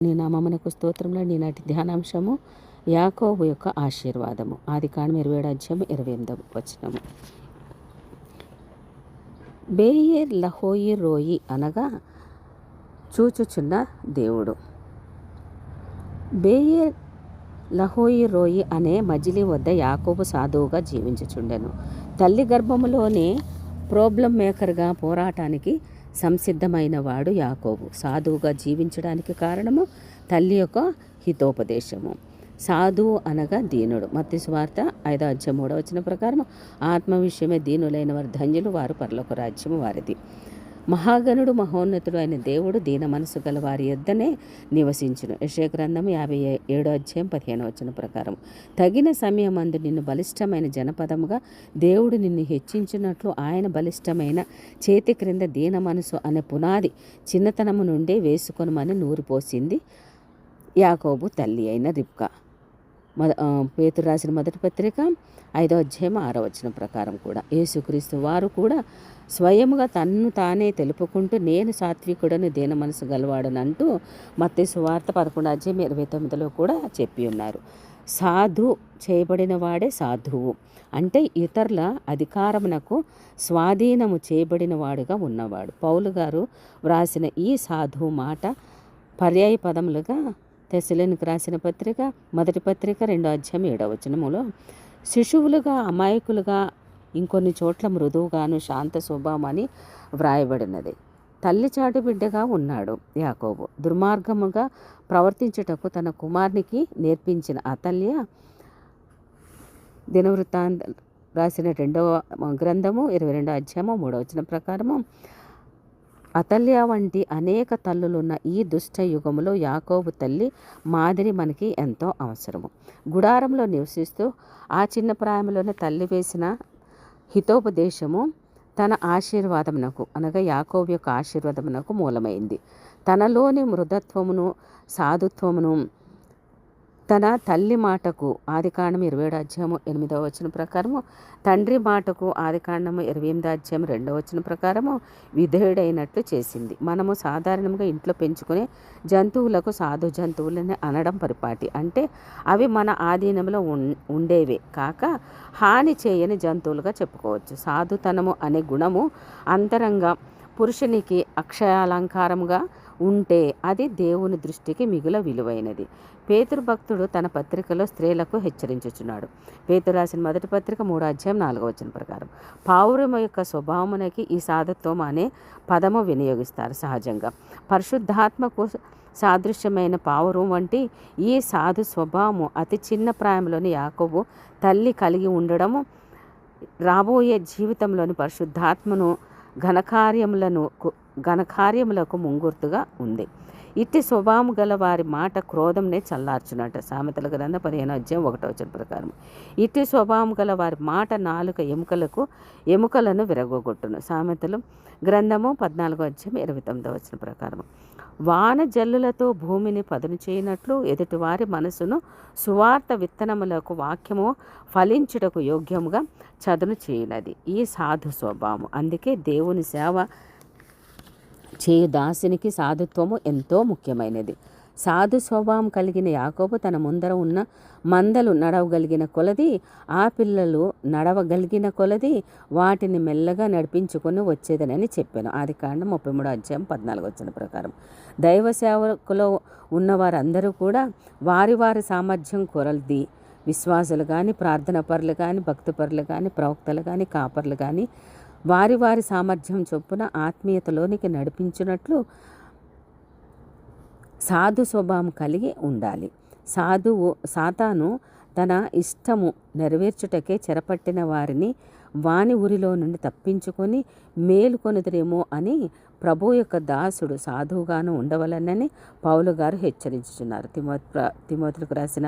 నీ నామమునకు స్తోత్రంలో నీ నాటి ధ్యానాంశము యాకోబు యొక్క ఆశీర్వాదము. ఆదికాండం 27:28 బేయేర్ లహోయి రోయి అనగా చూచుచున్న దేవుడు. బేయేర్ లహోయి రోయి అనే మజిలీ వద్ద యాకోబు సాధువుగా జీవించుచుండెను. తల్లి గర్భములోనే ప్రాబ్లం మేకర్గా పోరాటానికి సంసిద్ధమైన వాడు యాకోబు. సాధువుగా జీవించడానికి కారణము తల్లి యొక్క హితోపదేశము. సాధువు అనగా దీనుడు. మత్తయి సువార్త 5:3 ప్రకారం ఆత్మ విషయమే దీనులైన వారు ధన్యులు, వారు పరలోక రాజ్యము వారిది. మహాగణుడు మహోన్నతుడు అయిన దేవుడు దీన మనసు గల వారి యొద్దనే నివసించును. యెషయా గ్రంథము 57:15 ప్రకారం తగిన సమయమందు నిన్ను బలిష్టమైన జనపదముగా దేవుడు నిన్ను హెచ్చించినట్లు ఆయన బలిష్టమైన చేతి క్రింద దీన మనసు అనే పునాది చిన్నతనము నుండే వేసుకొనమని నూరిపోసింది యాకోబు తల్లి అయిన రిబ్కా. పేతురు రాసిన మొదటి పత్రిక 5:6 ప్రకారం కూడా యేసుక్రీస్తు వారు కూడా స్వయముగా తన్ను తానే తెలుపుకుంటూ నేను సాత్వికుడను దీన మనసు గలవాడనంటూ మత్తయి సువార్త 11:29 కూడా చెప్పి ఉన్నారు. సాధు చేయబడిన వాడే సాధువు అంటే ఇతరుల అధికారమునకు స్వాధీనము చేయబడిన వాడుగా ఉన్నవాడు. పౌలు గారు వ్రాసిన ఈ సాధువు మాట పర్యాయ పదములుగా తెస్సలోనికి రాసిన పత్రిక మొదటి పత్రిక 2:7 శిశువులుగా అమాయకులుగా ఇంకొన్ని చోట్ల మృదువుగాను శాంత స్వభావం అని వ్రాయబడినది. తల్లి చాటు బిడ్డగా ఉన్నాడు యాకోబు. దుర్మార్గముగా ప్రవర్తించుటకు తన కుమారునికి నేర్పించిన అతల్య దినవృత్తాంత రాసిన 2వ గ్రంథము 22:3 ప్రకారము అతల్య వంటి అనేక తల్లులున్న ఈ దుష్ట యుగములో యాకోబు తల్లి మాదిరి మనకి ఎంతో అవసరము. గుడారంలో నివసిస్తూ ఆ చిన్న ప్రాయంలోనే తల్లి వేసిన హితోపదేశము తన ఆశీర్వాదమునకు అనగా యాకోబు యొక్క ఆశీర్వాదమునకు మూలమైంది. తనలోని మృదత్వమును సాధుత్వమును తన తల్లి మాటకు ఆదికాండం 27:8 ప్రకారము తండ్రి మాటకు ఆదికాండం 28:2 ప్రకారము విధేయుడైనట్లు చేసింది. మనము సాధారణంగా ఇంట్లో పెంచుకునే జంతువులకు సాధు జంతువులని అనడం పరిపాటి. అంటే అవి మన ఆధీనంలో ఉండేవే కాక హాని చేయని జంతువులుగా చెప్పుకోవచ్చు. సాధుతనము అనే గుణము అంతరంగ పురుషునికి అక్షయాలంకారముగా ఉంటే అది దేవుని దృష్టికి మిగుల విలువైనది. పేతురు భక్తుడు తన పత్రికలో స్త్రీలకు హెచ్చరించుచున్నాడు. పేతురు రాసిన మొదటి పత్రిక 3:4 ప్రకారం పావురము యొక్క స్వభావమునకి ఈ సాధుత్వం అనే పదము వినియోగిస్తారు. సహజంగా పరిశుద్ధాత్మకు సాదృశ్యమైన పావురం వంటి ఈ సాధు స్వభావము అతి చిన్న ప్రాయంలోని యాకోబు తల్లి కలిగి ఉండడము రాబోయే జీవితంలోని పరిశుద్ధాత్మను ఘనకార్యములకు ముంగుర్తుగా ఉంది. ఇట్టి స్వభావం గల వారి మాట క్రోధంనే చల్లార్చునట. సామెతల గ్రంథం 15:1 ప్రకారం ఇట్టి స్వభావం గల వారి మాట నాలుక ఎముకలను విరగొట్టును. సామెతలు గ్రంథము 14:29 ప్రకారం వాన జల్లులతో భూమిని పదును చేయనట్లు ఎదుటివారి మనసును సువార్త విత్తనములకు వాక్యము ఫలించుటకు యోగ్యముగా చదును చేయనది ఈ సాధు స్వభావం. అందుకే దేవుని సేవ చేయు దాసునికి సాధుత్వము ఎంతో ముఖ్యమైనది. సాధు స్వభావం కలిగిన యాకోబు తన ముందర ఉన్న మందలు నడవగలిగిన కొలది ఆ పిల్లలు నడవగలిగిన కొలది వాటిని మెల్లగా నడిపించుకొని వచ్చేదనని చెప్పాను. ఆదికాండం 33:14 ప్రకారం దైవ సేవకులో ఉన్నవారందరూ కూడా వారి వారి సామర్థ్యం కొలది విశ్వాసులు కానీ, ప్రార్థన పరులు కానీ, భక్తి పరులు కానీ, ప్రవక్తలు కానీ, కాపర్లు కానీ వారి వారి సామర్థ్యం చొప్పున ఆత్మీయతలోనికి నడిపించినట్లు సాధు స్వభావం కలిగి ఉండాలి. సాతాను తన ఇష్టము నెరవేర్చుటకే చెరపట్టిన వారిని వాని ఊరిలో నుండి తప్పించుకొని మేలుకొనుదురేమో అని ప్రభు యొక్క దాసుడు సాధువుగాను ఉండవలనని పౌలు గారు హెచ్చరించుచున్నారు. తిమోతికి రాసిన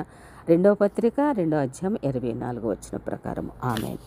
2వ పత్రిక 2:24 ప్రకారం. ఆమేన్.